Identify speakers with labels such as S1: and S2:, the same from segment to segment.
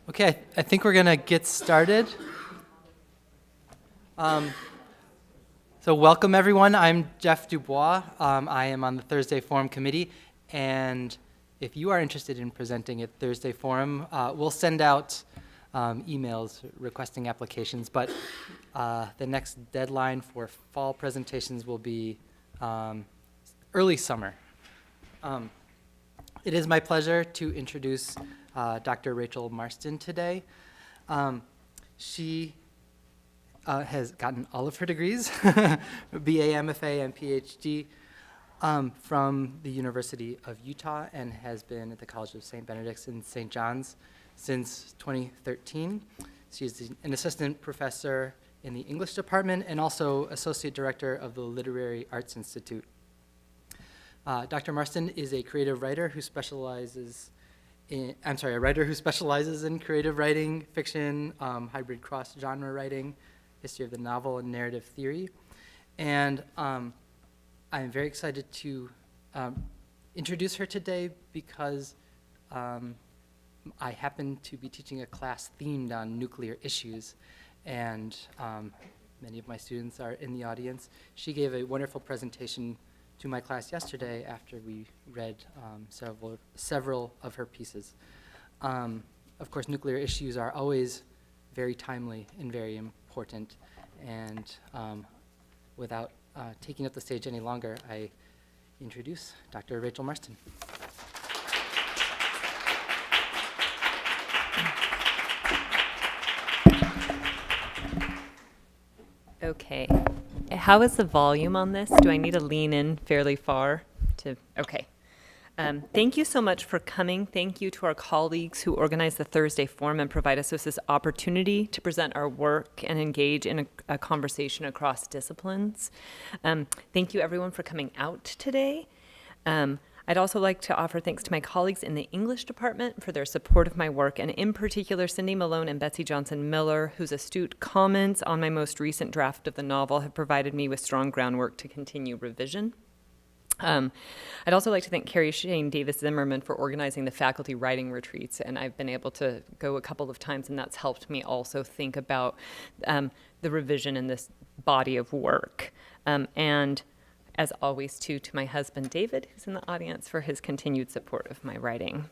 S1: Okay, I think we're going to get started. So welcome, everyone. I'm Jeff Dubois. I am on the Thursday Forum Committee, and if you are interested in presenting at Thursday Forum, we'll send out emails requesting applications, but the next deadline for fall presentations will be early summer. It is my pleasure to introduce Dr. Rachel Marston today. She has gotten all of her degrees, BA, MFA, and Ph.D. From the University of Utah and has been at the College of St. Benedict's and St. John's since 2013. She's an assistant professor in the English department and also associate director of the Literary Arts Institute. Dr. Marston is a creative writer who specializes in, a writer who specializes in creative writing, fiction, hybrid cross-genre writing, history of the novel, and narrative theory. And I'm very excited to introduce her today because I happen to be teaching a class themed on nuclear issues, and many of my students are in the audience. She gave a wonderful presentation to my class yesterday after we read several of her pieces. Of course, nuclear issues are always very timely and very important, and without taking up the stage any longer, I introduce Dr. Rachel Marston.
S2: Okay. How is the volume on this? Do I need to lean in fairly far? Okay. Thank you so much for coming. Thank you to our colleagues who organized the Thursday Forum and provide us with this opportunity to present our work and engage in a conversation across disciplines. Thank you, everyone, for coming out today. I'd also like to offer thanks to my colleagues in the English department for their support of my work, and in particular, Cindy Malone and Betsy Johnson-Miller, whose astute comments on my most recent draft of the novel have provided me with strong groundwork to continue revision. I'd also like to thank Carrie Shane Davis-Zimmerman for organizing the faculty writing retreats, and I've been able to go a couple of times, and that's helped me also think about the revision in this body of work. And as always, to my husband, David, who's in the audience, for his continued support of my writing.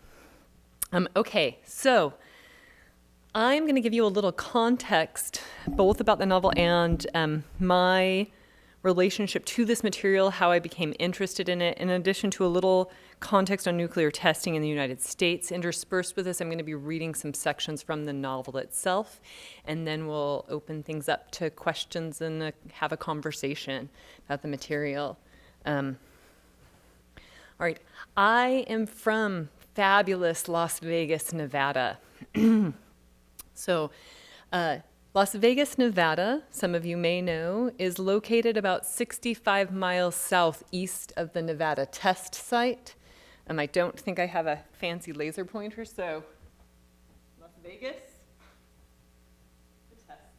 S2: Okay, so I'm going to give you a little context, both about the novel and my relationship to this material, how I became interested in it, in addition to a little context on nuclear testing in the United States. Interspersed with this, I'm going to be reading some sections from the novel itself, and then we'll open things up to questions and have a conversation about the material. All right, I am from fabulous Las Vegas, Nevada. So, Las Vegas, Nevada, some of you may know, is located about 65 miles southeast of the Nevada test site. I don't think I have a fancy laser pointer, so Las Vegas, the test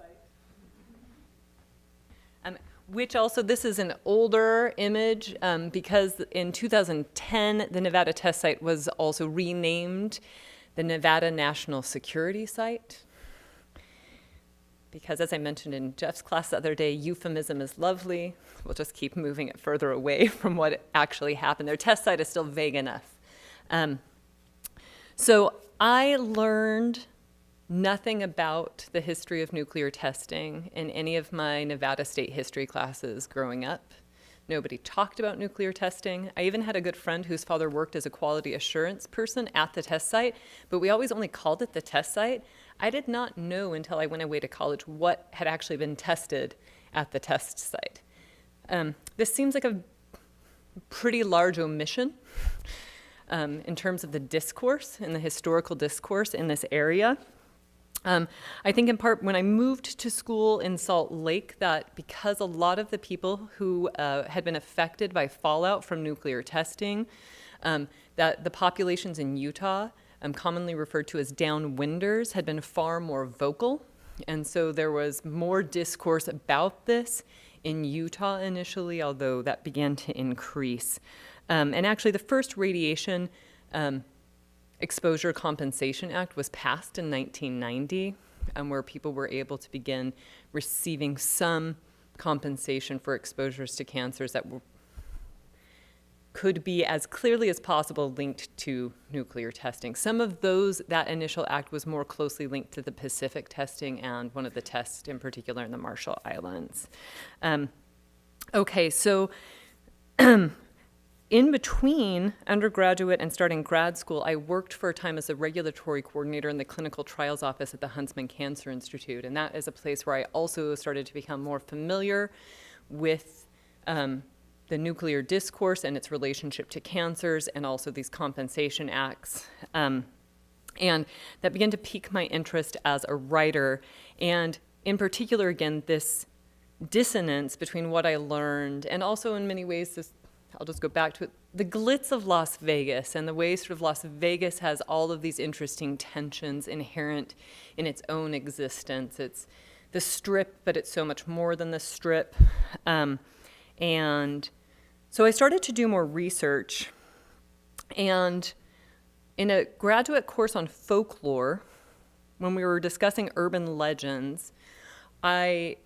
S2: site. Which also, this is an older image because in 2010, the Nevada test site was also renamed the Nevada National Security Site. Because as I mentioned in Jeff's class the other day, euphemism is lovely. We'll just keep moving it further away from what actually happened. Their test site is still vague enough. So I learned nothing about the history of nuclear testing in any of my Nevada State history classes growing up. Nobody talked about nuclear testing. I even had a good friend whose father worked as a quality assurance person at the test site, but we always only called it the test site. I did not know until I went away to college what had actually been tested at the test site. This seems like a pretty large omission in terms of the discourse and the historical discourse in this area. I think in part when I moved to school in Salt Lake that because a lot of the people who had been affected by fallout from nuclear testing, that the populations in Utah, commonly referred to as downwinders, had been far more vocal. And so there was more discourse about this in Utah initially, although that began to increase. And actually the first radiation Exposure Compensation Act was passed in 1990, where people were able to begin receiving some compensation for exposures to cancers that could be as clearly as possible linked to nuclear testing. Some of that initial act was more closely linked to the Pacific testing and one of the tests in particular in the Marshall Islands. Okay, so in between undergraduate and starting grad school, I worked for a time as a regulatory coordinator in the clinical trials office at the Huntsman Cancer Institute. And that is a place where I also started to become more familiar with the nuclear discourse and its relationship to cancers and also these compensation acts. And that began to pique my interest as a writer. And in particular, again, this dissonance between what I learned and also in many ways this, I'll just go back to it, the glitz of Las Vegas and the way sort of Las Vegas has all of these interesting tensions inherent in its own existence. It's the Strip, but it's so much more than the Strip. And so I started to do more research. And in a graduate course on folklore, when we were discussing urban legends, I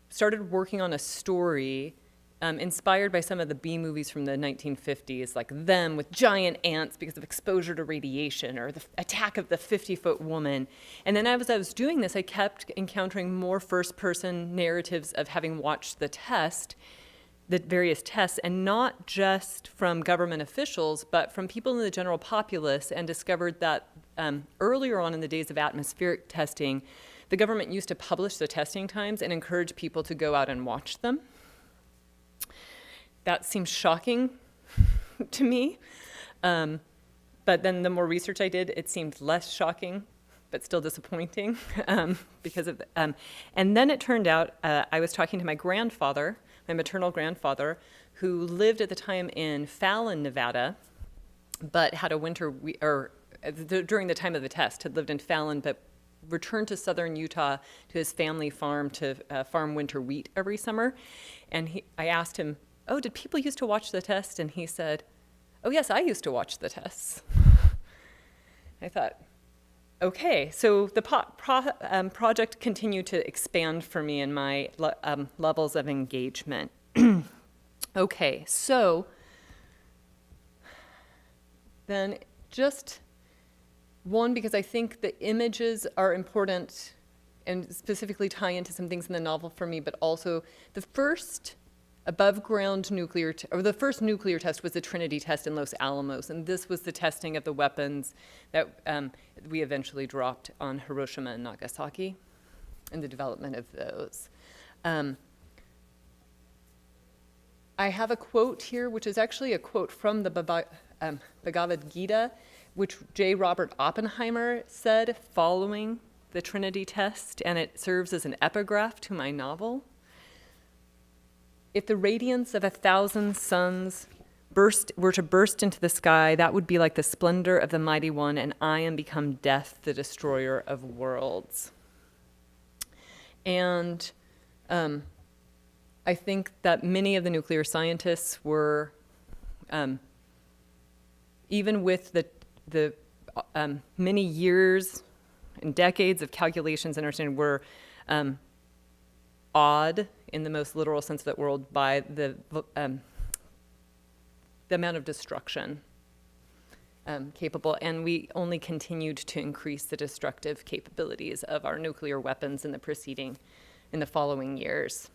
S2: started working on a story inspired by some of the B movies from the 1950s, like Them with giant ants because of exposure to radiation, or the attack of the 50-foot woman. And then as I was doing this, I kept encountering more first-person narratives of having watched the various tests, and not just from government officials, but from people in the general populace, and discovered that earlier on in the days of atmospheric testing, the government used to publish the testing times and encourage people to go out and watch them. That seems shocking to me. But then the more research I did, it seemed less shocking, but still disappointing because of and then it turned out I was talking to my grandfather, my maternal grandfather, who lived at the time in Fallon, Nevada, but had a during the time of the test, had lived in Fallon, but returned to southern Utah to his family farm to farm winter wheat every summer. And I asked him, "Oh, did people used to watch the test?" And he said, "Oh, yes, I used to watch the tests." I thought, okay, so the project continued to expand for me in my levels of engagement. Okay, so then just one, because I think the images are important and specifically tie into some things in the novel for me, but also the first above-ground the first nuclear test was the Trinity test in Los Alamos, and this was the testing of the weapons that we eventually dropped on Hiroshima and Nagasaki, and the development of those. I have a quote here, which is actually a quote from the Bhagavad Gita, which J. Robert Oppenheimer said following the Trinity test, and it serves as an epigraph to my novel. If the radiance of 1,000 suns were to burst into the sky, that would be like the splendor of the mighty one, and I am become death, the destroyer of worlds. And I think that many of the nuclear scientists were, even with the many years and decades of calculations and understanding, were awed in the most literal sense of that word by the amount of destruction capable, and we only continued to increase the destructive capabilities of our nuclear weapons in the following years.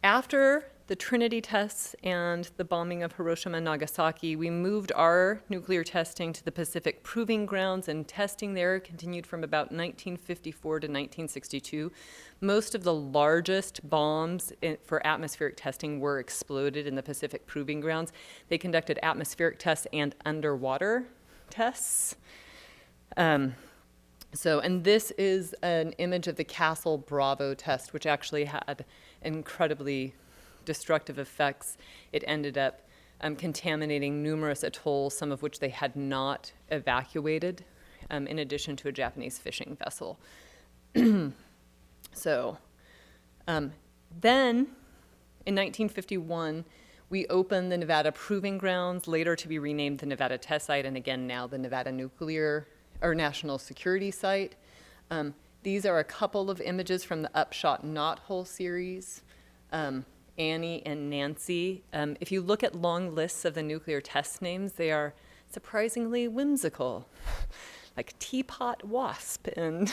S2: After the Trinity tests and the bombing of Hiroshima and Nagasaki, we moved our nuclear testing to the Pacific Proving Grounds, and testing there continued from about 1954 to 1962. Most of the largest bombs for atmospheric testing were exploded in the Pacific Proving Grounds. They conducted atmospheric tests and underwater tests. And this is an image of the Castle Bravo test, which actually had incredibly destructive effects. It ended up contaminating numerous atolls, some of which they had not evacuated, in addition to a Japanese fishing vessel. Then, in 1951, We opened the Nevada Proving Grounds, later to be renamed the Nevada Test Site, and again now the Nevada Nuclear or National Security Site. These are a couple of images from the Upshot Knothole series. Annie and Nancy. If you look at long lists of the nuclear test names, they are surprisingly whimsical, like Teapot Wasp and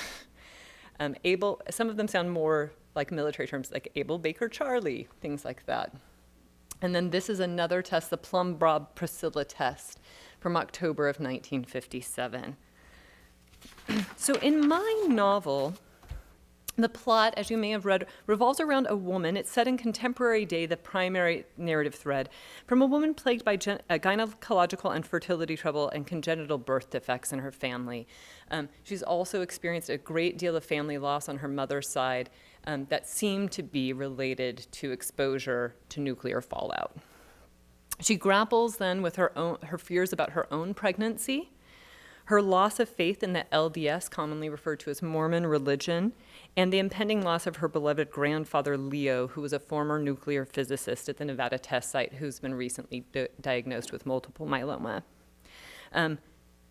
S2: Able. Some of them sound more like military terms, like Able Baker Charlie, things like that. And then this is another test, the Plum Bob Priscilla test from October of 1957. So in my novel, the plot, as you may have read, revolves around a woman. It's set in contemporary day, the primary narrative thread, from a woman plagued by gynecological and fertility trouble and congenital birth defects in her family. She's also experienced a great deal of family loss on her mother's side that seemed to be related to exposure to nuclear fallout. She grapples then with her fears about her own pregnancy, her loss of faith in the LDS, commonly referred to as Mormon religion, and the impending loss of her beloved grandfather, Leo, who was a former nuclear physicist at the Nevada Test Site who's been recently diagnosed with multiple myeloma.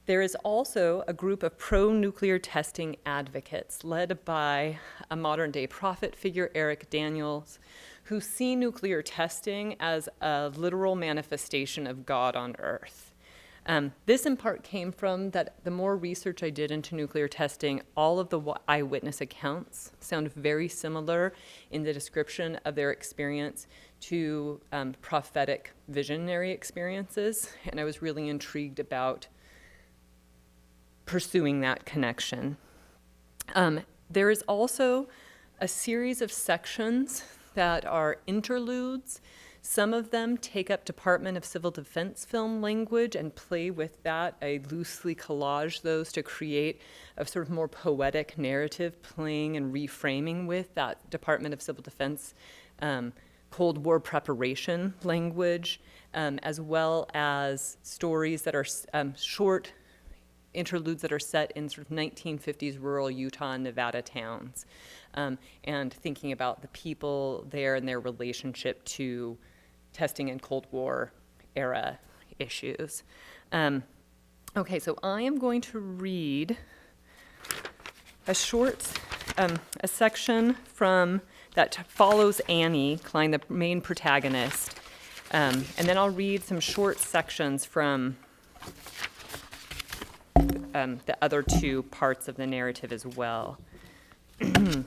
S2: There is also a group of pro-nuclear testing advocates led by a modern-day prophet figure, Eric Daniels, who see nuclear testing as a literal manifestation of God on Earth. This in part came from that the more research I did into nuclear testing, all of the eyewitness accounts sound very similar in the description of their experience to prophetic visionary experiences, and I was really intrigued about pursuing that connection. There is also a series of sections that are interludes. Some of them take up Department of Civil Defense film language and play with that. I loosely collage those to create a sort of more poetic narrative, playing and reframing with that Department of Civil Defense Cold War preparation language, as well as stories that are short interludes that are set in sort of 1950s rural Utah and Nevada towns, and thinking about the people there and their relationship to testing and Cold War era issues. Okay, so I am going to read a section from that follows Annie Klein, the main protagonist, and then I'll read some short sections from the other two parts of the narrative as well.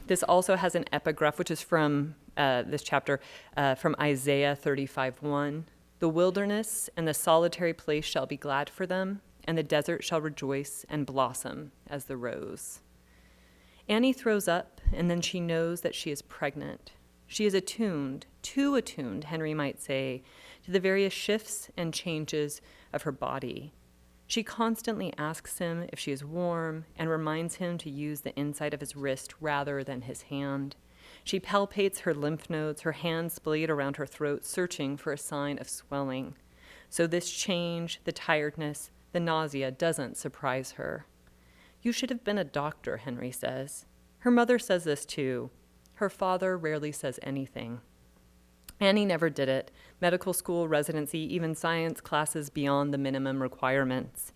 S2: This also has an epigraph, which is from this chapter, from Isaiah 35:1. The wilderness and the solitary place shall be glad for them, and the desert shall rejoice and blossom as the rose. Annie throws up, and then she knows that she is pregnant. She is attuned, too attuned, Henry might say, to the various shifts and changes of her body. She constantly asks him if she is warm and reminds him to use the inside of his wrist rather than his hand. She palpates her lymph nodes, her hands splayed around her throat, searching for a sign of swelling. So this change, the tiredness, the nausea doesn't surprise her. You should have been a doctor, Henry says. Her mother says this too. Her father rarely says anything. Annie never did it. Medical school, residency, even science classes beyond the minimum requirements.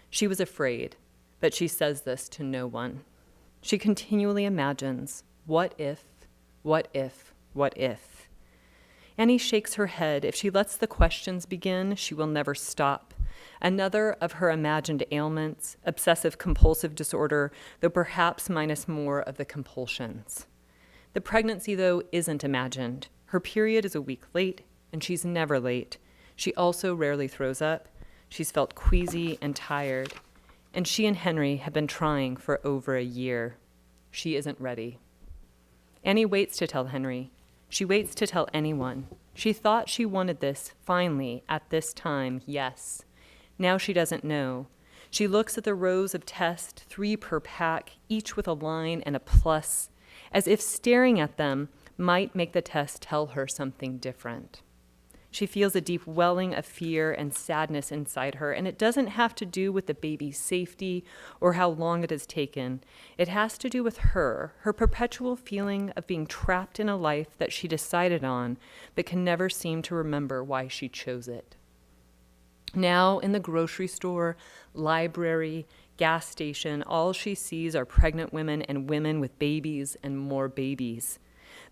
S2: She was afraid, but she says this to no one. She continually imagines, what if, what if, what if? Annie shakes her head. If she lets the questions begin, she will never stop. Another of her imagined ailments, obsessive-compulsive disorder, though perhaps minus more of the compulsions. The pregnancy, though, isn't imagined. Her period is a week late, and she's never late. She also rarely throws up. She's felt queasy and tired, and she and Henry have been trying for over a year. She isn't ready. Annie waits to tell Henry. She waits to tell anyone. She thought she wanted this, finally, at this time, yes. Now she doesn't know. She looks at the rows of tests, 3 per pack, each with a line and a plus, as if staring at them might make the test tell her something different. She feels a deep welling of fear and sadness inside her, and it doesn't have to do with the baby's safety or how long it has taken. It has to do with her perpetual feeling of being trapped in a life that she decided on, but can never seem to remember why she chose it. Now, in the grocery store, library, gas station, all she sees are pregnant women and women with babies and more babies.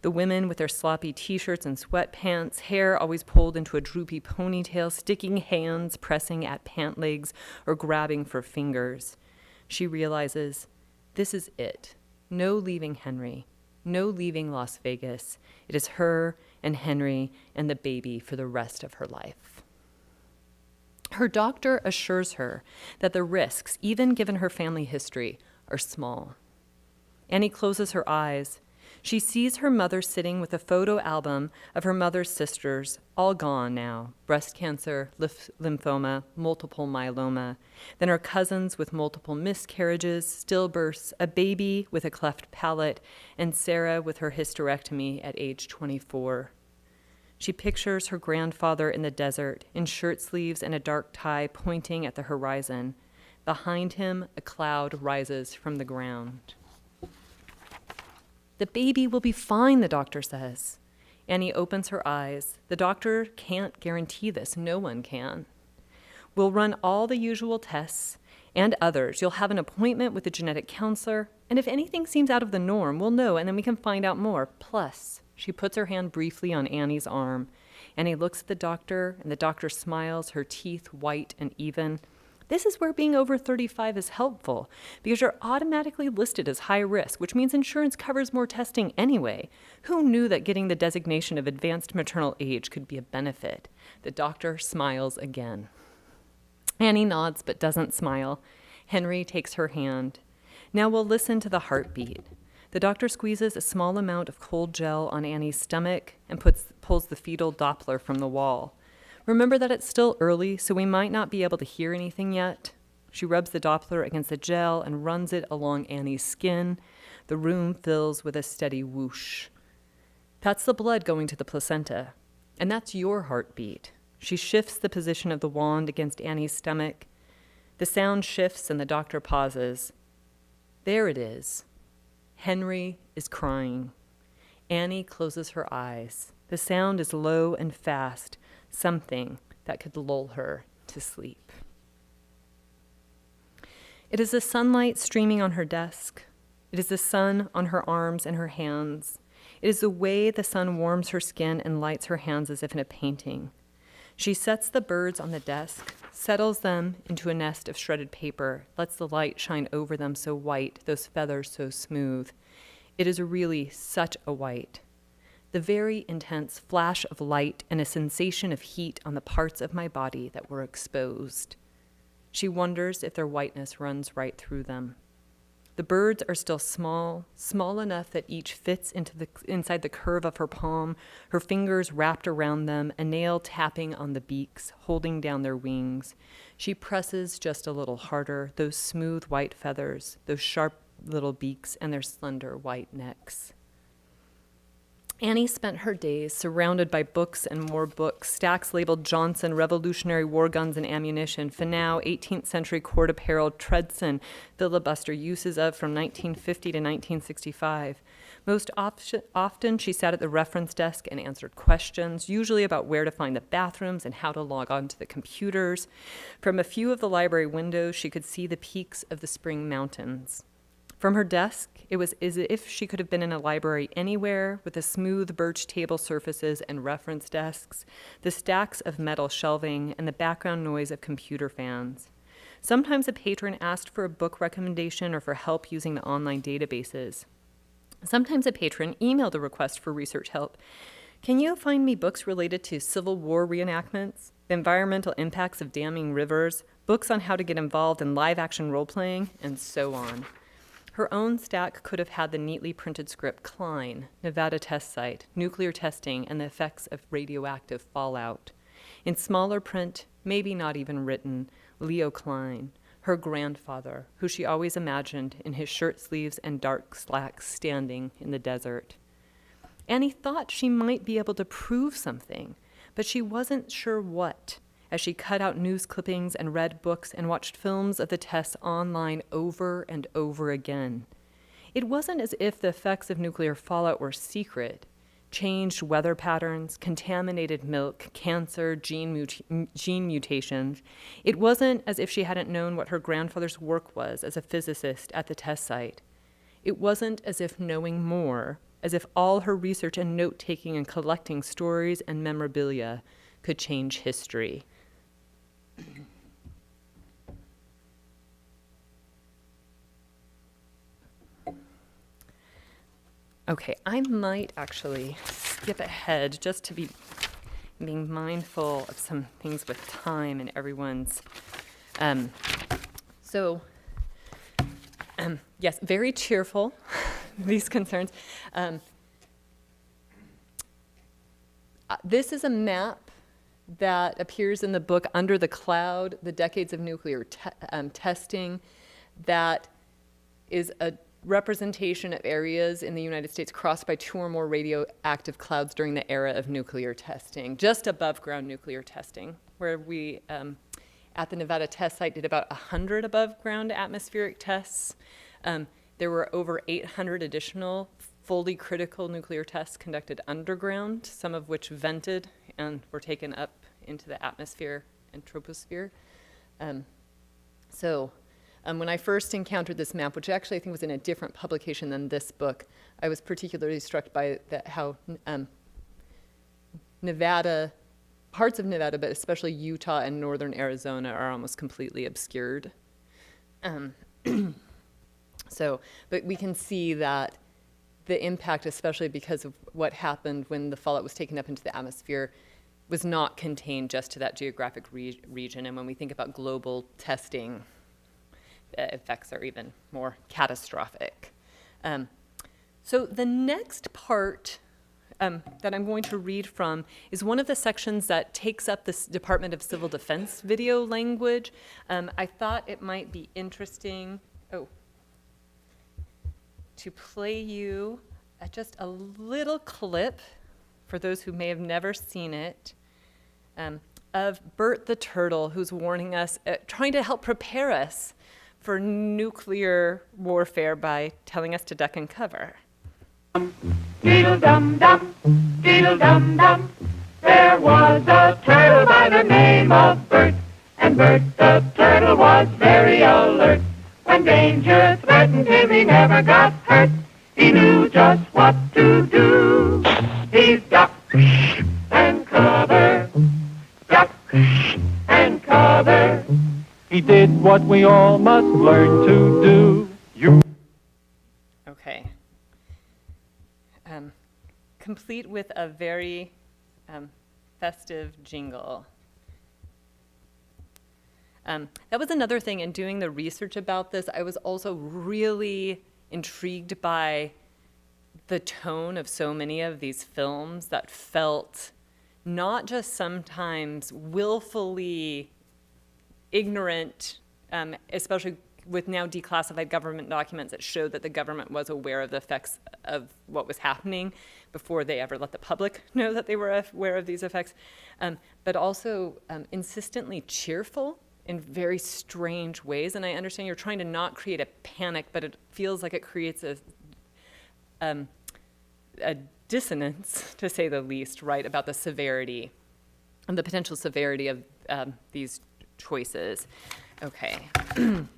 S2: The women with their sloppy t-shirts and sweatpants, hair always pulled into a droopy ponytail, sticking hands, pressing at pant legs, or grabbing for fingers. She realizes, this is it. No leaving Henry. No leaving Las Vegas. It is her and Henry and the baby for the rest of her life. Her doctor assures her that the risks, even given her family history, are small. Annie closes her eyes. She sees her mother sitting with a photo album of her mother's sisters, all gone now, breast cancer, lymphoma, multiple myeloma, then her cousins with multiple miscarriages, stillbirths, a baby with a cleft palate, and Sarah with her hysterectomy at age 24. She pictures her grandfather in the desert, in shirt sleeves and a dark tie pointing at the horizon. Behind him, a cloud rises from the ground. The baby will be fine, the doctor says. Annie opens her eyes. The doctor can't guarantee this. No one can. We'll run all the usual tests and others. You'll have an appointment with a genetic counselor, and if anything seems out of the norm, we'll know, and then we can find out more. Plus, she puts her hand briefly on Annie's arm. Annie looks at the doctor, and the doctor smiles, her teeth white and even. This is where being over 35 is helpful, because you're automatically listed as high risk, which means insurance covers more testing anyway. Who knew that getting the designation of advanced maternal age could be a benefit? The doctor smiles again. Annie nods but doesn't smile. Henry takes her hand. Now we'll listen to the heartbeat. The doctor squeezes a small amount of cold gel on Annie's stomach and pulls the fetal Doppler from the wall. Remember that it's still early, so we might not be able to hear anything yet. She rubs the Doppler against the gel and runs it along Annie's skin. The room fills with a steady whoosh. That's the blood going to the placenta, and that's your heartbeat. She shifts the position of the wand against Annie's stomach. The sound shifts and the doctor pauses. There it is. Henry is crying. Annie closes her eyes. The sound is low and fast, something that could lull her to sleep. It is the sunlight streaming on her desk. It is the sun on her arms and her hands. It is the way the sun warms her skin and lights her hands as if in a painting. She sets the birds on the desk, settles them into a nest of shredded paper, lets the light shine over them so white, those feathers so smooth. It is really such a white. The very intense flash of light and a sensation of heat on the parts of my body that were exposed. She wonders if their whiteness runs right through them. The birds are still small, small enough that each fits inside the curve of her palm, her fingers wrapped around them, a nail tapping on the beaks, holding down their wings. She presses just a little harder, those smooth white feathers, those sharp little beaks, and their slender white necks. Annie spent her days surrounded by books and more books, stacks labeled Johnson, Revolutionary War Guns and Ammunition, Finau, 18th Century Court Apparel, Tredson, Filibuster, uses of from 1950 to 1965. Most often, she sat at the reference desk and answered questions, usually about where to find the bathrooms and how to log on to the computers. From a few of the library windows, she could see the peaks of the Spring Mountains. From her desk, it was as if she could have been in a library anywhere, with the smooth birch table surfaces and reference desks, the stacks of metal shelving, and the background noise of computer fans. Sometimes a patron asked for a book recommendation or for help using the online databases. Sometimes a patron emailed a request for research help. Can you find me books related to Civil War reenactments, the environmental impacts of damming rivers, books on how to get involved in live-action role-playing, and so on. Her own stack could have had the neatly printed script Klein, Nevada Test Site, Nuclear Testing, and the Effects of Radioactive Fallout. In smaller print, maybe not even written, Leo Klein, her grandfather, who she always imagined in his shirt sleeves and dark slacks standing in the desert. Annie thought she might be able to prove something, but she wasn't sure what, as she cut out news clippings and read books and watched films of the tests online over and over again. It wasn't as if the effects of nuclear fallout were secret. Changed weather patterns, contaminated milk, cancer, gene mutations. It wasn't as if she hadn't known what her grandfather's work was as a physicist at the test site. It wasn't as if knowing more, as if all her research and note-taking and collecting stories and memorabilia could change history. Okay, I might actually skip ahead just to be being mindful of some things with time and everyone's. Yes, very cheerful, these concerns. This is a map that appears in the book Under the Cloud, The Decades of Nuclear Testing, that is a representation of areas in the United States crossed by 2 or more radioactive clouds during the era of nuclear testing, just above ground nuclear testing, where we, at the Nevada test site, did about 100 above ground atmospheric tests. There were over 800 additional fully critical nuclear tests conducted underground, some of which vented and were taken up into the atmosphere and troposphere. When I first encountered this map, which actually I think was in a different publication than this book, I was particularly struck by how Nevada, parts of Nevada, but especially Utah and northern Arizona, are almost completely obscured. But we can see that the impact, especially because of what happened when the fallout was taken up into the atmosphere, was not contained just to that geographic region. And when we think about global testing, the effects are even more catastrophic. So the next part that I'm going to read from is one of the sections that takes up this Department of Civil Defense video language. I thought it might be interesting to play you just a little clip, for those who may have never seen it, of Bert the Turtle, who's warning us, trying to help prepare us for nuclear warfare by telling us to duck and cover.
S3: Deedle-dum-dum, deedle-dum-dum, there was a turtle by the name of Bert, and Bert the Turtle was very alert. When danger threatened him, he never got hurt. He knew just what to do. He ducked and covered, ducked and covered. He did what we all must learn to do.
S2: Okay. Complete with a very festive jingle. That was another thing in doing the research about this. I was also really intrigued by the tone of so many of these films that felt not just sometimes willfully ignorant, especially with now declassified government documents that showed that the government was aware of the effects of what was happening before they ever let the public know that they were aware of these effects, but also insistently cheerful in very strange ways. And I understand you're trying to not create a panic, but it feels like it creates a dissonance, to say the least, right, about the severity and the potential severity of these choices. Okay.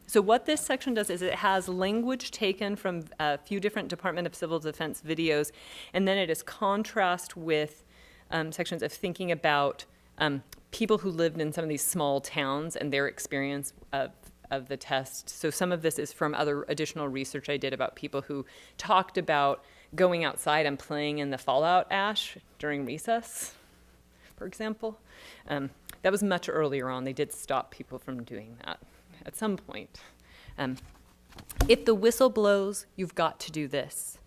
S2: So what this section does is it has language taken from a few different Department of Civil Defense videos, and then it is contrast with sections of thinking about people who lived in some of these small towns and their experience of the test. So some of this is from other additional research I did about people who talked about going outside and playing in the fallout ash during recess, for example. That was much earlier on. They did stop people from doing that at some point. If the whistle blows, you've got to do this.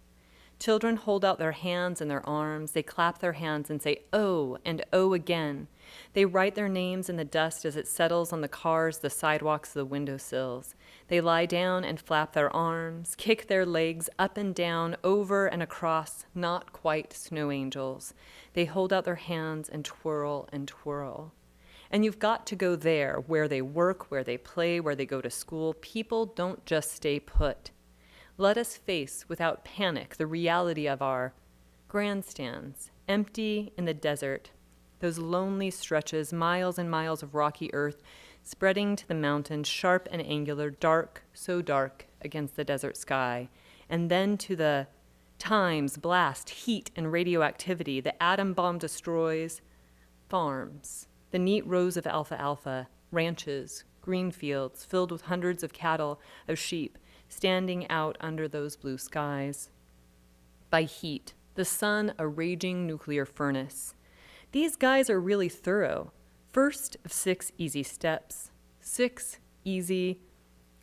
S2: Children hold out their hands and their arms. They clap their hands and say, "Oh," and "oh" again. They write their names in the dust as it settles on the cars, the sidewalks, the windowsills. They lie down and flap their arms, kick their legs up and down, over and across, not quite snow angels. They hold out their hands and twirl and twirl. And you've got to go there, where they work, where they play, where they go to school. People don't just stay put. Let us face, without panic, the reality of our grandstands, empty in the desert, those lonely stretches, miles and miles of rocky earth, spreading to the mountains, sharp and angular, dark, so dark against the desert sky, and then to the times, blast, heat, and radioactivity the atom bomb destroys, farms, the neat rows of alfalfa, ranches, green fields filled with hundreds of cattle, of sheep, standing out under those blue skies. By heat, the sun a raging nuclear furnace. These guys are really thorough. First of 6 easy steps, 6 easy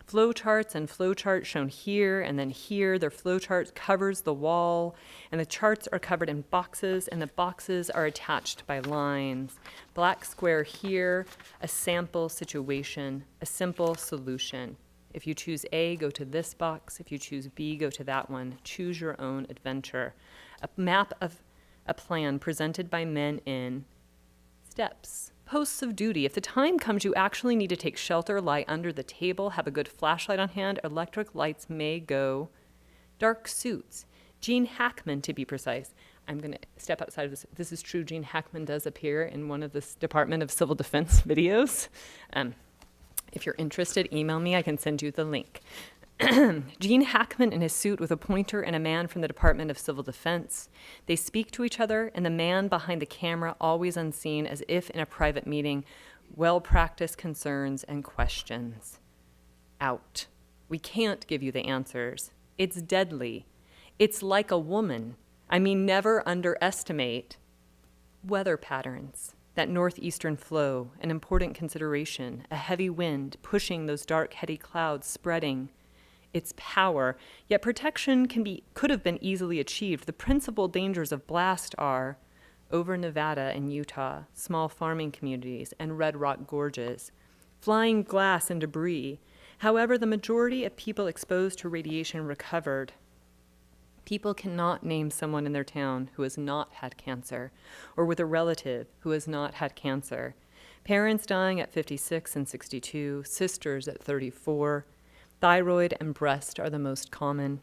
S2: flowcharts and flowcharts shown here and then here. Their flowchart covers the wall, and the charts are covered in boxes, and the boxes are attached by lines. Black square here, a sample situation, a simple solution. If you choose A, go to this box. If you choose B, go to that one. Choose your own adventure. A map of a plan presented by men in steps. Posts of duty. If the time comes you actually need to take shelter, lie under the table, have a good flashlight on hand, electric lights may go. Dark suits. Gene Hackman, to be precise. I'm going to step outside of this. This is true. Gene Hackman does appear in one of the Department of Civil Defense videos. If you're interested, email me. I can send you the link. Gene Hackman in his suit with a pointer and a man from the Department of Civil Defense. They speak to each other, and the man behind the camera, always unseen, as if in a private meeting, well-practiced concerns and questions. Out. We can't give you the answers. It's deadly. It's like a woman. I mean, never underestimate weather patterns. That northeastern flow, an important consideration, a heavy wind pushing those dark, heady clouds, spreading its power, yet protection could have been easily achieved. The principal dangers of blast are over Nevada and Utah, small farming communities, and red rock gorges, flying glass and debris. However, the majority of people exposed to radiation recovered. People cannot name someone in their town who has not had cancer, or with a relative who has not had cancer. Parents dying at 56 and 62, sisters at 34. Thyroid and breast are the most common.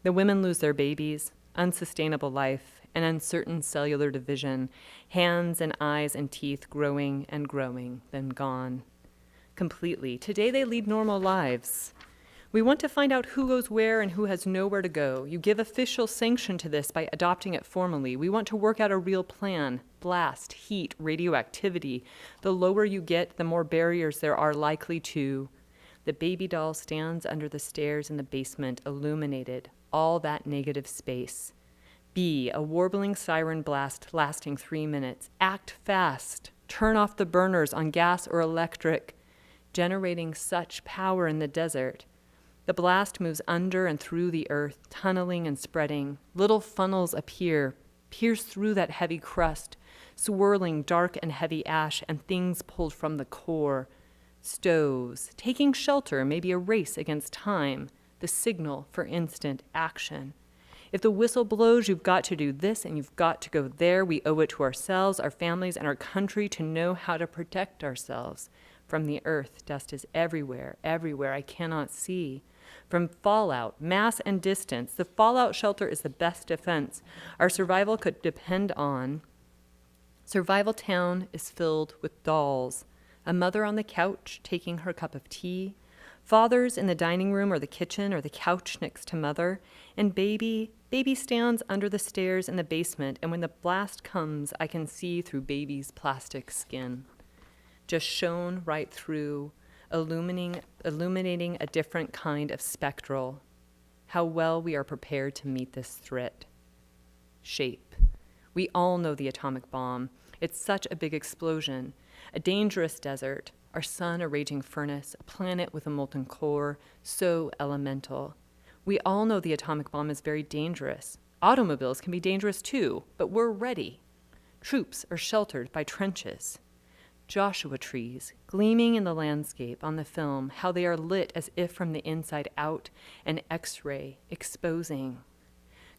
S2: The women lose their babies, unsustainable life, an uncertain cellular division, hands and eyes and teeth growing and growing, then gone. Completely. Today they lead normal lives. We want to find out who goes where and who has nowhere to go. You give official sanction to this by adopting it formally. We want to work out a real plan. Blast, heat, radioactivity. The lower you get, the more barriers there are likely to. The baby doll stands under the stairs in the basement, illuminated, all that negative space. B, a warbling siren blast lasting 3 minutes. Act fast. Turn off the burners on gas or electric, generating such power in the desert. The blast moves under and through the earth, tunneling and spreading. Little funnels appear, pierce through that heavy crust, swirling dark and heavy ash and things pulled from the core. Stoves, taking shelter, maybe a race against time, the signal for instant action. If the whistle blows, you've got to do this and you've got to go there. We owe it to ourselves, our families, and our country to know how to protect ourselves. From the earth, dust is everywhere, everywhere I cannot see. From fallout, mass and distance, the fallout shelter is the best defense our survival could depend on. Survival town is filled with dolls. A mother on the couch taking her cup of tea. Fathers in the dining room or the kitchen or the couch next to mother. And baby stands under the stairs in the basement, and when the blast comes, I can see through baby's plastic skin. Just shone right through, illuminating a different kind of spectral. How well we are prepared to meet this threat. Shape. We all know the atomic bomb. It's such a big explosion. A dangerous desert. Our sun a raging furnace. A planet with a molten core. So elemental. We all know the atomic bomb is very dangerous. Automobiles can be dangerous too, but we're ready. Troops are sheltered by trenches. Joshua trees, gleaming in the landscape on the film, how they are lit as if from the inside out, an X-ray exposing.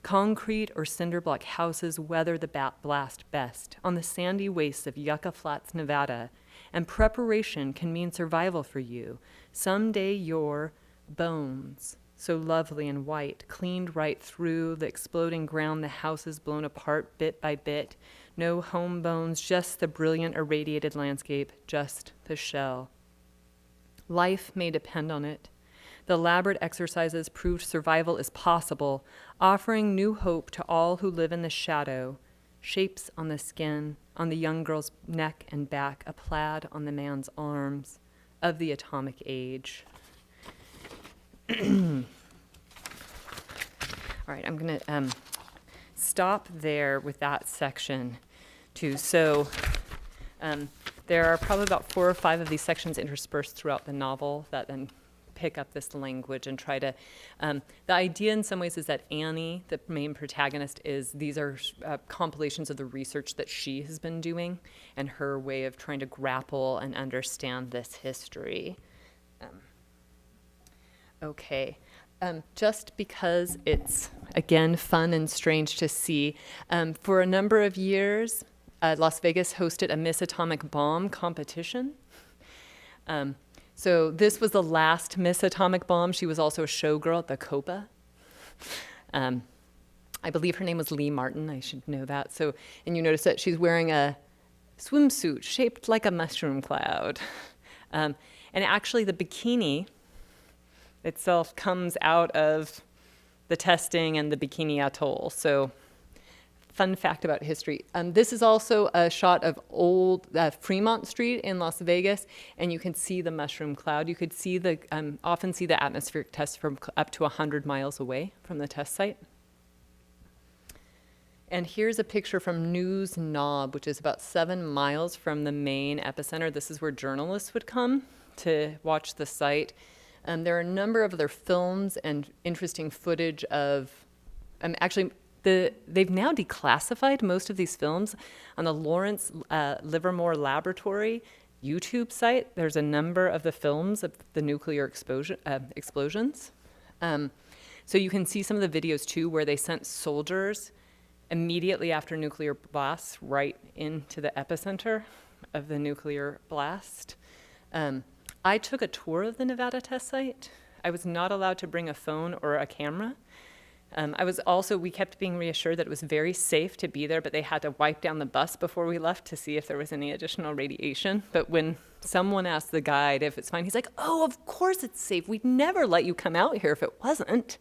S2: Concrete or cinder block houses weather the blast best on the sandy wastes of Yucca Flats, Nevada, and preparation can mean survival for you. Someday your bones, so lovely and white, cleaned right through the exploding ground, the houses blown apart bit by bit. No home bones, just the brilliant irradiated landscape, just the shell. Life may depend on it. The elaborate exercises proved survival is possible, offering new hope to all who live in the shadow. Shapes on the skin, on the young girl's neck and back, a plaid on the man's arms, of the atomic age. All right, I'm going to stop there with that section too. So there are probably about 4 or 5 of these sections interspersed throughout the novel that then pick up this language and try to, the idea in some ways is that Annie, the main protagonist, these are compilations of the research that she has been doing and her way of trying to grapple and understand this history. Okay. Just because it's, again, fun and strange to see, for a number of years, Las Vegas hosted a Miss Atomic Bomb competition. So this was the last Miss Atomic Bomb. She was also a showgirl at the Copa. I believe her name was Lee Martin. I should know that. So, and you notice that she's wearing a swimsuit shaped like a mushroom cloud. And actually the bikini itself comes out of the testing and the Bikini Atoll. So fun fact about history. This is also a shot of old Fremont Street in Las Vegas, and you can see the mushroom cloud. You could see often see the atmospheric test from up to 100 miles away from the test site. And here's a picture from News Knob, which is about 7 miles from the main epicenter. This is where journalists would come to watch the site. There are a number of other films and interesting footage of, they've now declassified most of these films on the Lawrence Livermore Laboratory YouTube site. There's a number of the films of the nuclear explosions. So you can see some of the videos too where they sent soldiers immediately after nuclear blasts right into the epicenter of the nuclear blast. I took a tour of the Nevada test site. I was not allowed to bring a phone or a camera. We kept being reassured that it was very safe to be there, but they had to wipe down the bus before we left to see if there was any additional radiation. But when someone asked the guide if it's fine, he's like, "Oh, of course it's safe. We'd never let you come out here if it wasn't."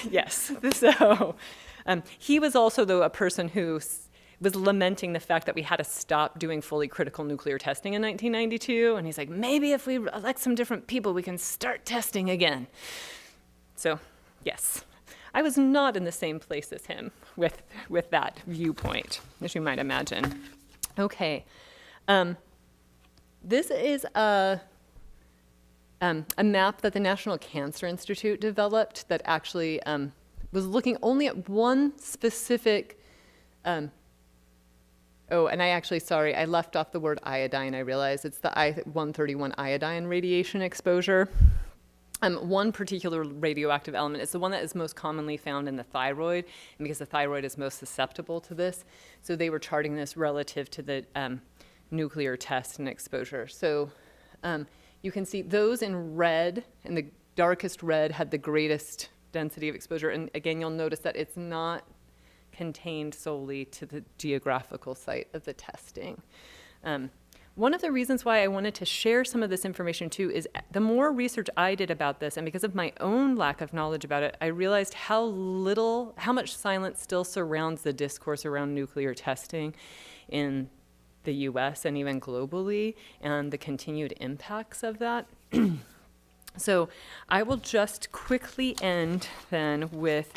S2: Yes, so he was also, though, a person who was lamenting the fact that we had to stop doing fully critical nuclear testing in 1992. And he's like, maybe if we elect some different people, we can start testing again. So, yes. I was not in the same place as him with that viewpoint, as you might imagine. Okay. This is a map that the National Cancer Institute developed that actually was looking only at one specific, and I left off the word iodine, I realize. It's the I-131 iodine radiation exposure. One particular radioactive element is the one that is most commonly found in the thyroid, and because the thyroid is most susceptible to this, so they were charting this relative to the nuclear test and exposure. So you can see those in red, and the darkest red had the greatest density of exposure, and again, you'll notice that it's not contained solely to the geographical site of the testing. One of the reasons why I wanted to share some of this information too is the more research I did about this, and because of my own lack of knowledge about it, I realized how much silence still surrounds the discourse around nuclear testing in the US and even globally, and the continued impacts of that. So I will just quickly end then with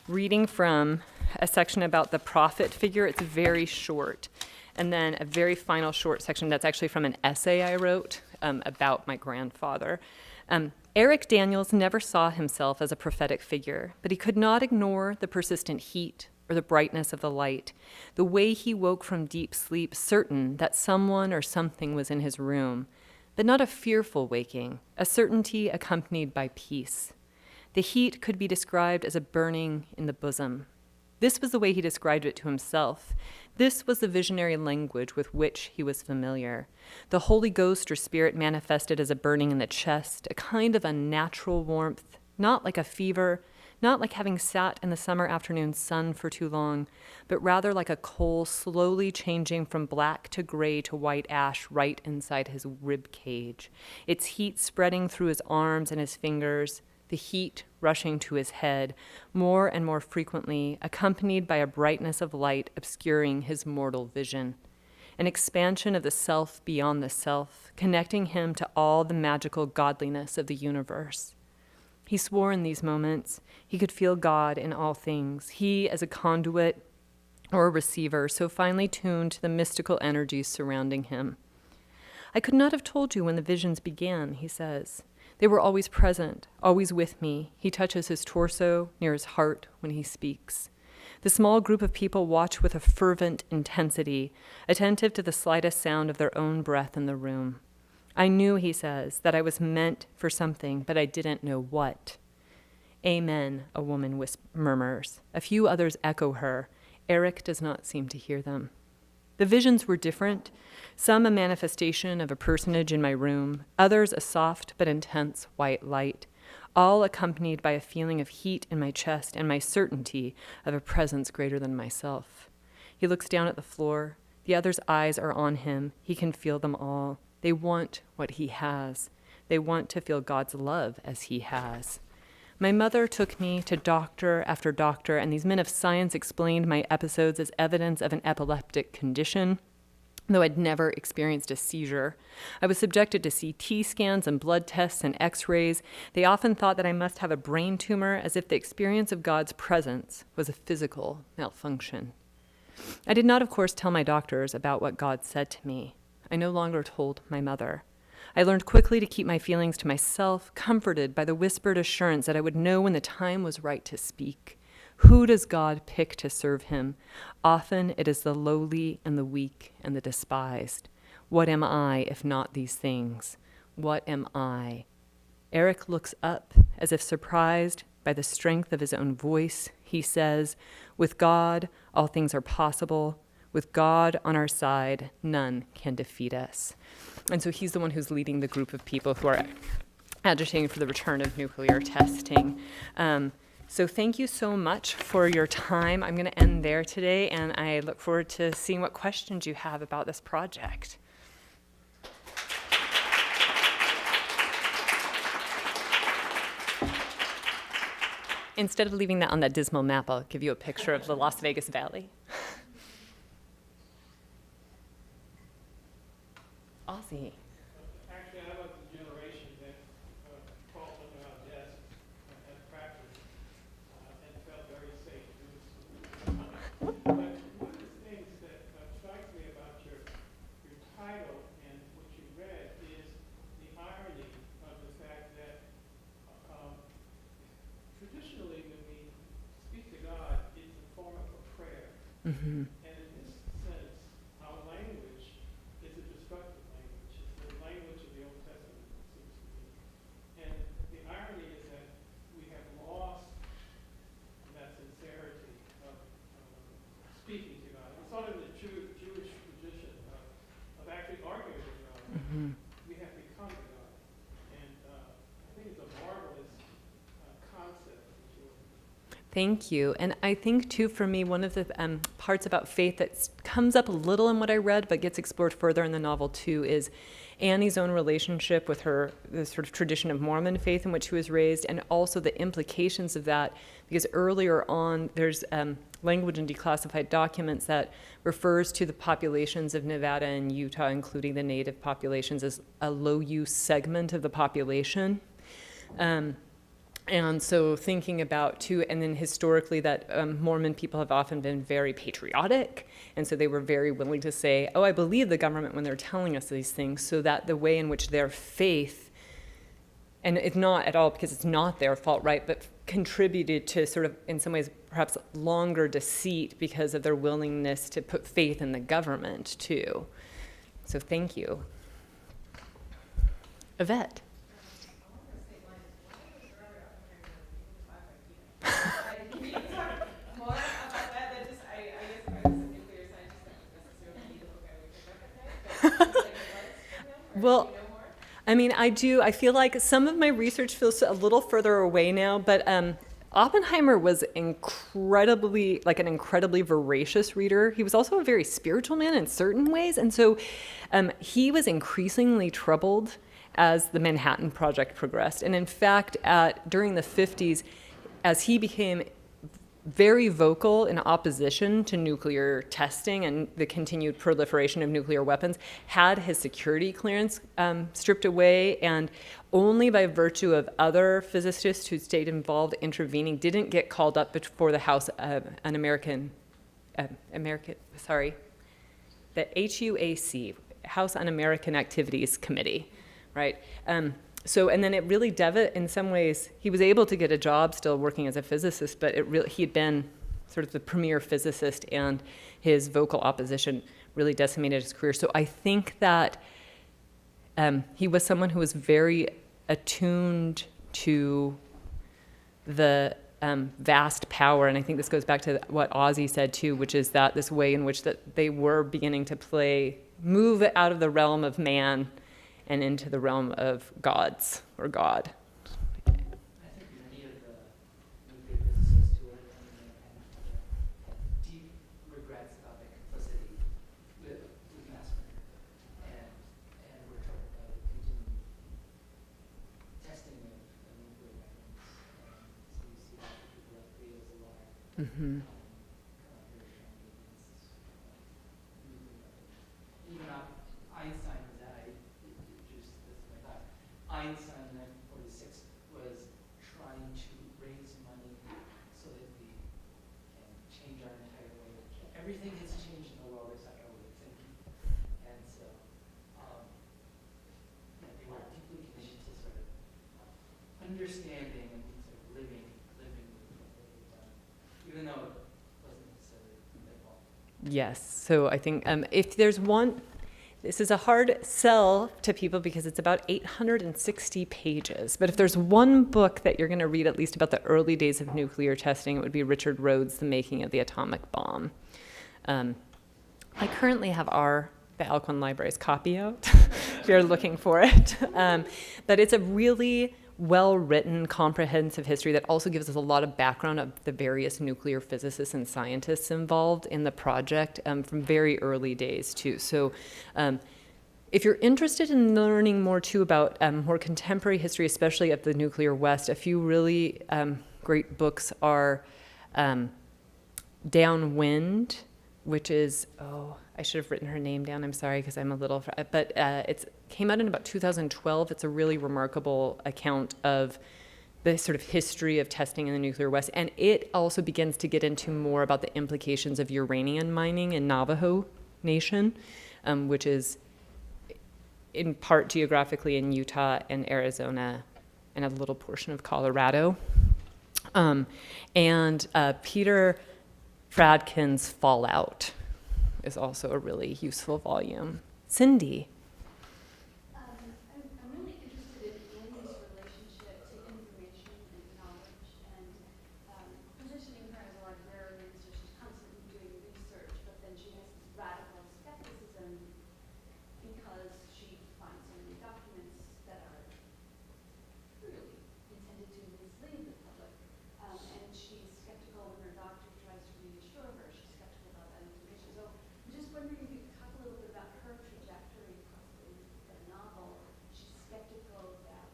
S2: reading from a section about the profit figure. It's very short. And then a very final short section that's actually from an essay I wrote about my grandfather. Eric Daniels never saw himself as a prophetic figure, but he could not ignore the persistent heat or the brightness of the light, the way he woke from deep sleep certain that someone or something was in his room, but not a fearful waking, a certainty accompanied by peace. The heat could be described as a burning in the bosom. This was the way he described it to himself. This was the visionary language with which he was familiar. The Holy Ghost or Spirit manifested as a burning in the chest, a kind of unnatural warmth, not like a fever, not like having sat in the summer afternoon sun for too long, but rather like a coal slowly changing from black to gray to white ash right inside his rib cage, its heat spreading through his arms and his fingers, the heat rushing to his head, more and more frequently, accompanied by a brightness of light obscuring his mortal vision. An expansion of the self beyond the self, connecting him to all the magical godliness of the universe. He swore in these moments he could feel God in all things, he as a conduit or a receiver so finely tuned to the mystical energies surrounding him. I could not have told you when the visions began, he says. They were always present, always with me. He touches his torso, near his heart, when he speaks. The small group of people watch with a fervent intensity, attentive to the slightest sound of their own breath in the room. I knew, he says, that I was meant for something, but I didn't know what. Amen, a woman murmurs. A few others echo her. Eric does not seem to hear them. The visions were different, some a manifestation of a personage in my room, others a soft but intense white light, all accompanied by a feeling of heat in my chest and my certainty of a presence greater than myself. He looks down at the floor. The others' eyes are on him. He can feel them all. They want what he has. They want to feel God's love as he has. My mother took me to doctor after doctor, and these men of science explained my episodes as evidence of an epileptic condition, though I'd never experienced a seizure. I was subjected to CT scans and blood tests and x-rays. They often thought that I must have a brain tumor, as if the experience of God's presence was a physical malfunction. I did not, of course, tell my doctors about what God said to me. I no longer told my mother. I learned quickly to keep my feelings to myself, comforted by the whispered assurance that I would know when the time was right to speak. Who does God pick to serve him? Often it is the lowly and the weak and the despised. What am I if not these things? What am I? Eric looks up as if surprised by the strength of his own voice. He says, with God, all things are possible. With God on our side, none can defeat us. And so he's the one who's leading the group of people who are agitating for the return of nuclear testing. So thank you so much for your time. I'm going to end there today, and I look forward to seeing what questions you have about this project. Instead of leaving that on that dismal map, I'll give you a picture of the Las Vegas Valley. Aussie.
S4: Actually, I was the generation that taught them about death and practice and felt very safe doing so. But one of the things that strikes me about your title and what you read is the irony of the fact that traditionally when we speak to God, it's a form of a prayer.
S2: Mm-hmm.
S4: And in this sense, our language is a destructive language. It's the language of the Old Testament, it seems to me. And the irony is that we have lost that sincerity of speaking to God. It's sort of the Jewish tradition of actually arguing with God.
S2: Mm-hmm.
S4: We have become God. And I think it's a marvelous concept that you're.
S2: Thank you. And I think, too, for me, one of the parts about faith that comes up a little in what I read but gets explored further in the novel, too, is Annie's own relationship with the sort of tradition of Mormon faith in which she was raised, and also the implications of that, because earlier on there's language in declassified documents that refers to the populations of Nevada and Utah, including the native populations, as a low-use segment of the population. And so thinking about, too, and then historically that Mormon people have often been very patriotic, and so they were very willing to say, oh, I believe the government when they're telling us these things, so that the way in which their faith and it's not at all because it's not their fault, right, but contributed to sort of, in some ways, perhaps longer deceit because of their willingness to put faith in the government, too. So thank you. Yvette. Well, I mean, I feel like some of my research feels a little further away now, but Oppenheimer was an incredibly voracious reader. He was also a very spiritual man in certain ways, and so he was increasingly troubled as the Manhattan Project progressed. And in fact, during the 50s, as he became very vocal in opposition to nuclear testing and the continued proliferation of nuclear weapons, had his security clearance stripped away, and only by virtue of other physicists who stayed involved intervening, didn't get called up before the House, the HUAC, House Un-American Activities Committee, right? So, and then it really, in some ways, he was able to get a job still working as a physicist, but he'd been sort of the premier physicist, and his vocal opposition really decimated his career. So I think that he was someone who was very attuned to the vast power, and I think this goes back to what Ozzy said too, which is that this way in which that they were beginning to move out of the realm of man and into the realm of gods, or God.
S1: I think many of the nuclear physicists who are in the had deep regrets about their complicity with Marston, and were troubled by the continued testing of nuclear weapons. So you see that people like Leo Szilard
S2: Mm-hmm.
S1: come up very strongly against nuclear weapons. Even Einstein was Einstein in 1946 was trying to raise money so that we can change our entire way of thinking. Everything has changed in the world except our way of thinking. And so they were deeply committed to sort of understanding and sort of living with what they had done, even though it wasn't necessarily their fault.
S2: Yes, so I think if there's one, this is a hard sell to people because it's about 860 pages. But if there's one book that you're going to read, at least about the early days of nuclear testing, it would be Richard Rhodes' The Making of the Atomic Bomb. I currently have the Alcuin Library's copy out, if you're looking for it. But it's a really well-written, comprehensive history that also gives us a lot of background of the various nuclear physicists and scientists involved in the project from very early days, too. So if you're interested in learning more, too, about more contemporary history, especially of the nuclear West, a few really great books are Downwind, which is, I should have written her name down, I'm sorry, because I'm a little, but it came out in about 2012. It's a really remarkable account of the sort of history of testing in the nuclear West, and it also begins to get into more about the implications of uranium mining in Navajo Nation, which is in part geographically in Utah and Arizona and a little portion of Colorado. And Peter Fradkin's Fallout is also a really useful volume. Cindy.
S5: I'm really interested in Andy's relationship to information and knowledge, and positioning her as a librarian, so she's constantly doing research, but then she has this radical skepticism because she finds so many documents that are clearly intended to mislead the public, and she's skeptical when her doctor tries to reassure her. She's skeptical about that information. So I'm just wondering if you could talk a little bit about her trajectory across the novel. She's skeptical about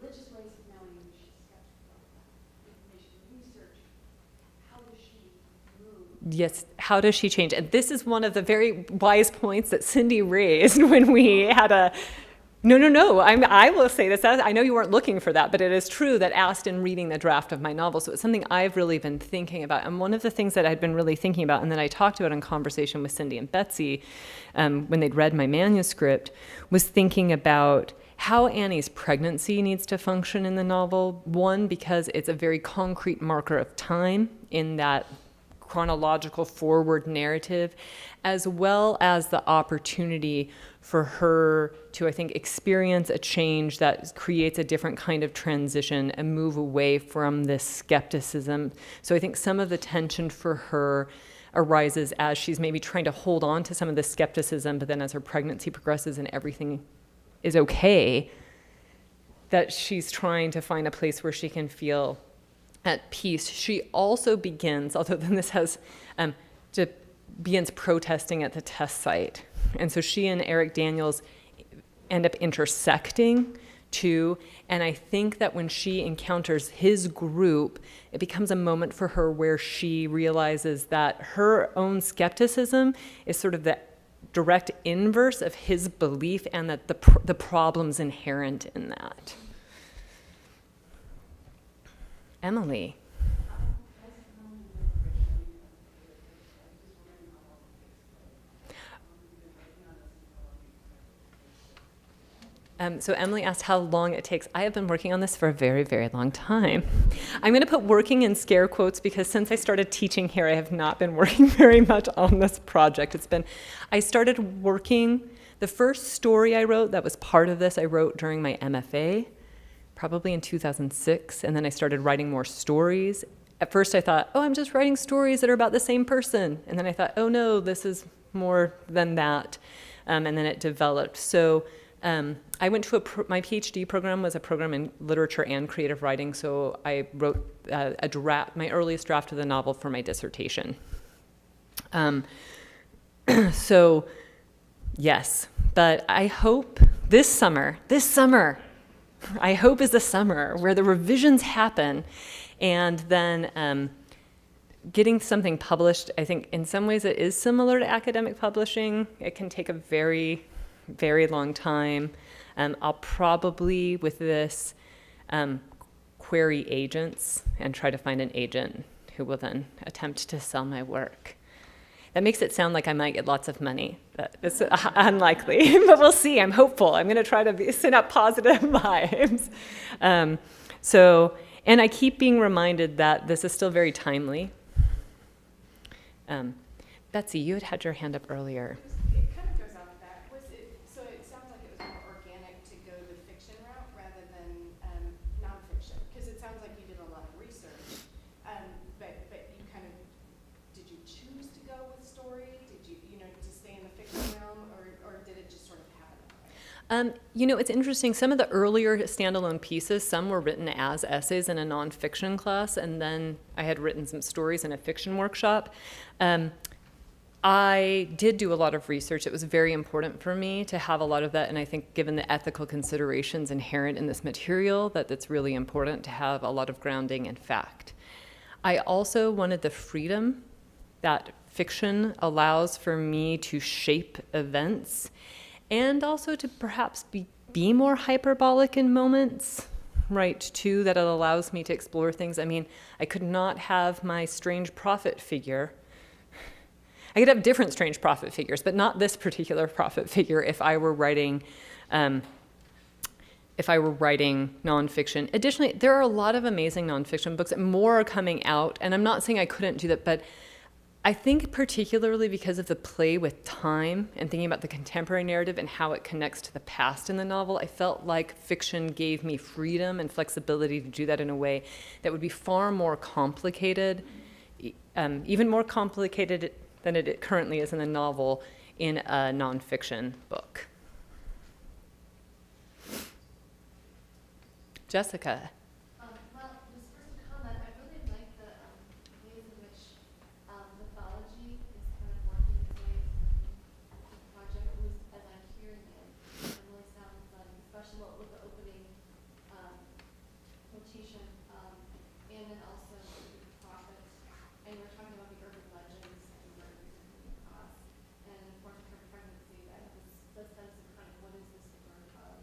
S5: religious ways of knowing. She's skeptical about information research. How does she move?
S2: Yes, how does she change? And this is one of the very wise points that Cindy raised when we had a... No, I will say this. I know you weren't looking for that, but it is true that asked in reading the draft of my novel. So it's something I've really been thinking about. And one of the things that I'd been really thinking about, and that I talked about in conversation with Cindy and Betsy when they'd read my manuscript, was thinking about how Annie's pregnancy needs to function in the novel. One, because it's a very concrete marker of time in that chronological forward narrative, as well as the opportunity for her to, I think, experience a change that creates a different kind of transition and move away from this skepticism. So I think some of the tension for her arises as she's maybe trying to hold on to some of the skepticism, but then as her pregnancy progresses and everything is okay, that she's trying to find a place where she can feel at peace. She also begins, although then this has, begins protesting at the test site. And so she and Eric Daniels end up intersecting too. And I think that when she encounters his group, it becomes a moment for her where she realizes that her own skepticism is sort of the direct inverse of his belief, and that the problem's inherent in that. Emily. So Emily asked how long it takes. I have been working on this for a very, very long time. I'm going to put working in scare quotes because since I started teaching here, I have not been working very much on this project. I started working, the first story I wrote that was part of this, I wrote during my MFA, probably in 2006, and then I started writing more stories. At first I thought, oh, I'm just writing stories that are about the same person. And then I thought, oh no, this is more than that. And then it developed. So I went to my Ph.D. program was a program in literature and creative writing, so I wrote my earliest draft of the novel for my dissertation. So, yes, but I hope this summer, I hope is the summer where the revisions happen, and then getting something published. I think in some ways it is similar to academic publishing. It can take a very, very long time. I'll probably, with this, query agents and try to find an agent who will then attempt to sell my work. That makes it sound like I might get lots of money. It's unlikely, but we'll see. I'm hopeful. I'm going to try to send out positive vibes. And I keep being reminded that this is still very timely. Betsy, you had your hand up earlier.
S6: It kind of goes off of that. So it sounds like it was more organic to go the fiction route rather than nonfiction, because it sounds like you did a lot of research, but you kind of, did you choose to go with story? Did you to stay in the fiction realm, or did it just sort of happen that way?
S2: It's interesting. Some of the earlier standalone pieces, some were written as essays in a nonfiction class, and then I had written some stories in a fiction workshop. I did do a lot of research. It was very important for me to have a lot of that, and I think given the ethical considerations inherent in this material, that it's really important to have a lot of grounding in fact. I also wanted the freedom that fiction allows for me to shape events, and also to perhaps be more hyperbolic in moments, right, too, that it allows me to explore things. I mean, I could not have my strange prophet figure. I could have different strange prophet figures, but not this particular prophet figure if I were writing nonfiction. Additionally, there are a lot of amazing nonfiction books, and more are coming out, and I'm not saying I couldn't do that, but I think particularly because of the play with time and thinking about the contemporary narrative and how it connects to the past in the novel, I felt like fiction gave me freedom and flexibility to do that in a way that would be far more complicated, even more complicated than it currently is in the novel in a nonfiction book. Jessica.
S5: Well, just first a comment, I really like the ways in which mythology is kind of working its way into the project. At least as I'm hearing it, it really sounds like, especially with the opening quotation, and then also the prophet, and we're talking about the urban legends and murders and across, and of course her pregnancy. I have this sense of kind of what is this the birth of,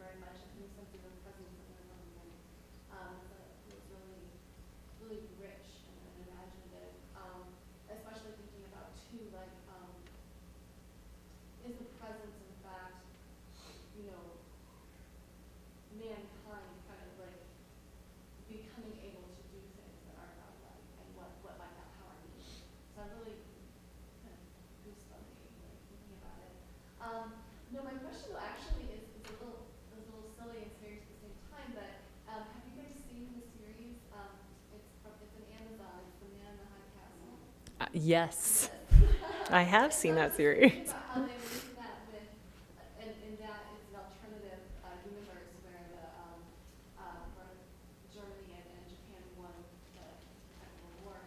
S5: very much I think something of presence of the
S2: Yes, I have seen that series.
S5: About how they were using that with, and that is an alternative universe where where Germany and Japan won the Second World War.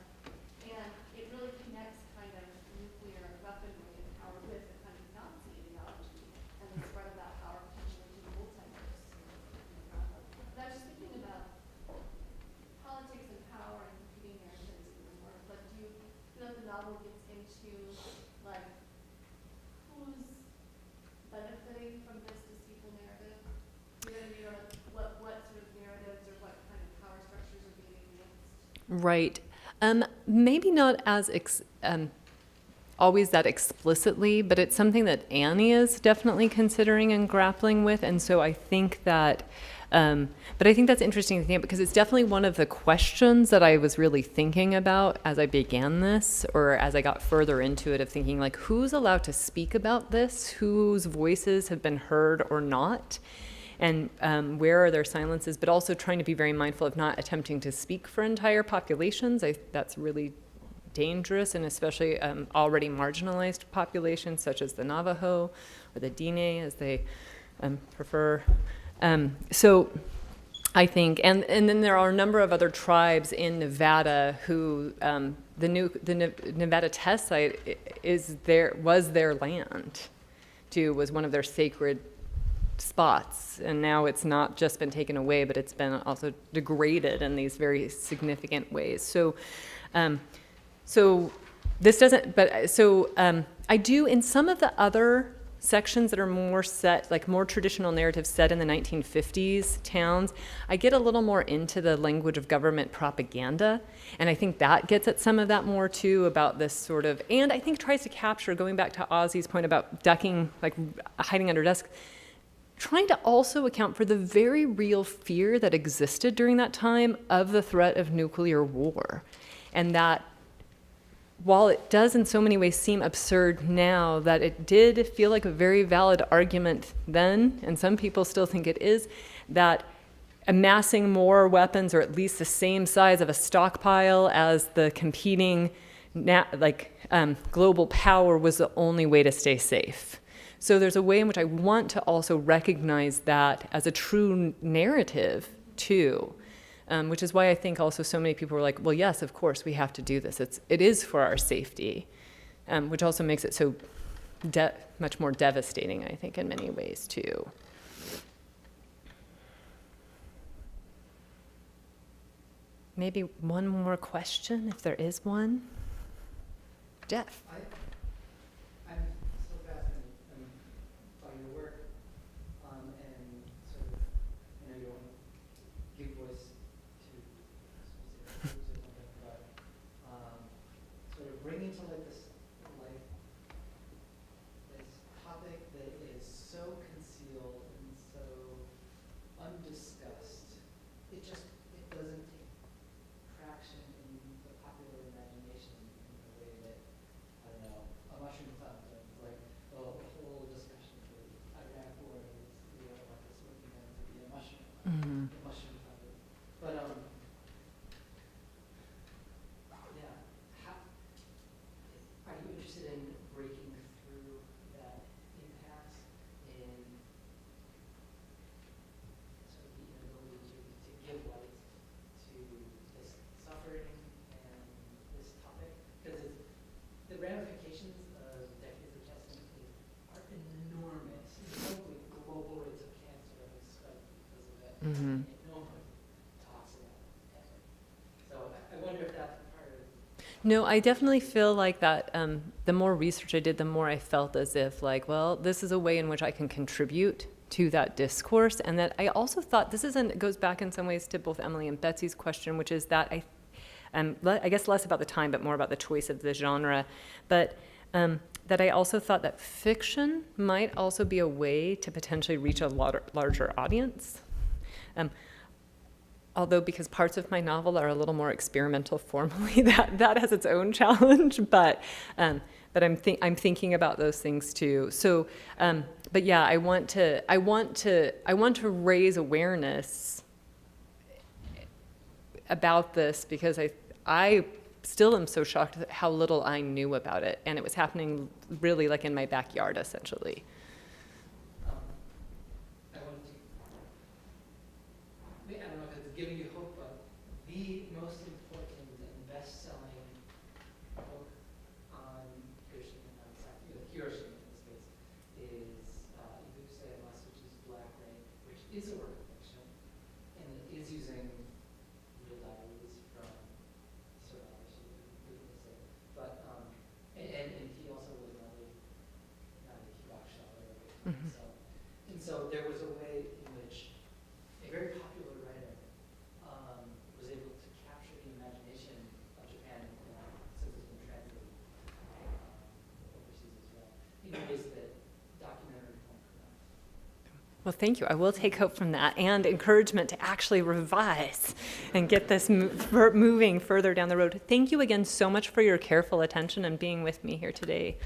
S5: And it really connects kind of nuclear weaponry and power with the kind of Nazi ideology and the spread of that power potentially to the multiverse. And I was just thinking about politics and power and competing narratives in the work. Like, do you feel like the novel gets into like who's benefiting from this deceitful narrative? You know what I mean? Or like what sort of narratives or what kind of power structures are being advanced?
S2: Right. Maybe not as always that explicitly, but it's something that Annie is definitely considering and grappling with. And so I think that, but I think that's interesting to think because it's definitely one of the questions that I was really thinking about as I began this, or as I got further into it, of thinking like, who's allowed to speak about this? Whose voices have been heard or not? And where are their silences, but also trying to be very mindful of not attempting to speak for entire populations. That's really dangerous, and especially already marginalized populations such as the Navajo or the Diné, as they prefer. So I think, and then there are a number of other tribes in Nevada who the Nevada test site was their land, too, was one of their sacred spots, and now it's not just been taken away, but it's been also degraded in these very significant ways. So this doesn't, but so I do in some of the other sections that are more set, like more traditional narratives set in the 1950s towns, I get a little more into the language of government propaganda, and I think that gets at some of that more too, about this sort of, and I think tries to capture, going back to Ozzy's point about ducking, like hiding under desks, trying to also account for the very real fear that existed during that time of the threat of nuclear war. And that while it does in so many ways seem absurd now, that it did feel like a very valid argument then, and some people still think it is, that amassing more weapons, or at least the same size of a stockpile as the competing global power, was the only way to stay safe. So there's a way in which I want to also recognize that as a true narrative too, which is why I think also so many people were like, well, yes, of course we have to do this. It is for our safety, which also makes it so much more devastating, I think, in many ways too. Maybe one more question, if there is one. Jeff.
S1: I'm so fascinated by your work, and sort of, I know you don't want to give voice to specific groups or something, but sort of bringing to light this topic that is so concealed and so undiscussed. It doesn't take traction in the popular imagination in the way that, I don't know, a mushroom cloud does. Like the whole discussion of the Iraq war is, like it's looking at it to be a mushroom cloud.
S2: Mm-hmm.
S1: The mushroom cloud. But yeah, are you interested in breaking through that impasse in sort of the inability to give light to this suffering and this topic? Because the ramifications of decades of testing are enormous. Global rates of cancer have spiked because of it.
S2: Mm-hmm.
S1: No one talks about it ever. So I wonder if that's part of.
S2: No, I definitely feel like that the more research I did, the more I felt as if like, well, this is a way in which I can contribute to that discourse. And that I also thought it goes back in some ways to both Emily and Betsy's question, which is that I guess less about the time, but more about the choice of the genre. But that I also thought that fiction might also be a way to potentially reach a larger audience. Although because parts of my novel are a little more experimental formally, that has its own challenge. But I'm thinking about those things too. So, but yeah, I want to raise awareness about this because I still am so shocked at how little I knew about it. And it was happening really like in my backyard, essentially.
S1: I wanted to, I don't know if it's giving you hope, but the most important and best-selling book on Hiroshima in this case, is which is Black Rain, which is a work of fiction, and it is using real diaries from survivors, who can say. But and he also was not a rock star or whatever. And so there was a way in which a very popular writer was able to capture the imagination of Japan, since it's been translated overseas as well, in ways that documentary film could not.
S2: Well, thank you. I will take hope from that and encouragement to actually revise and get this moving further down the road. Thank you again so much for your careful attention and being with me here today.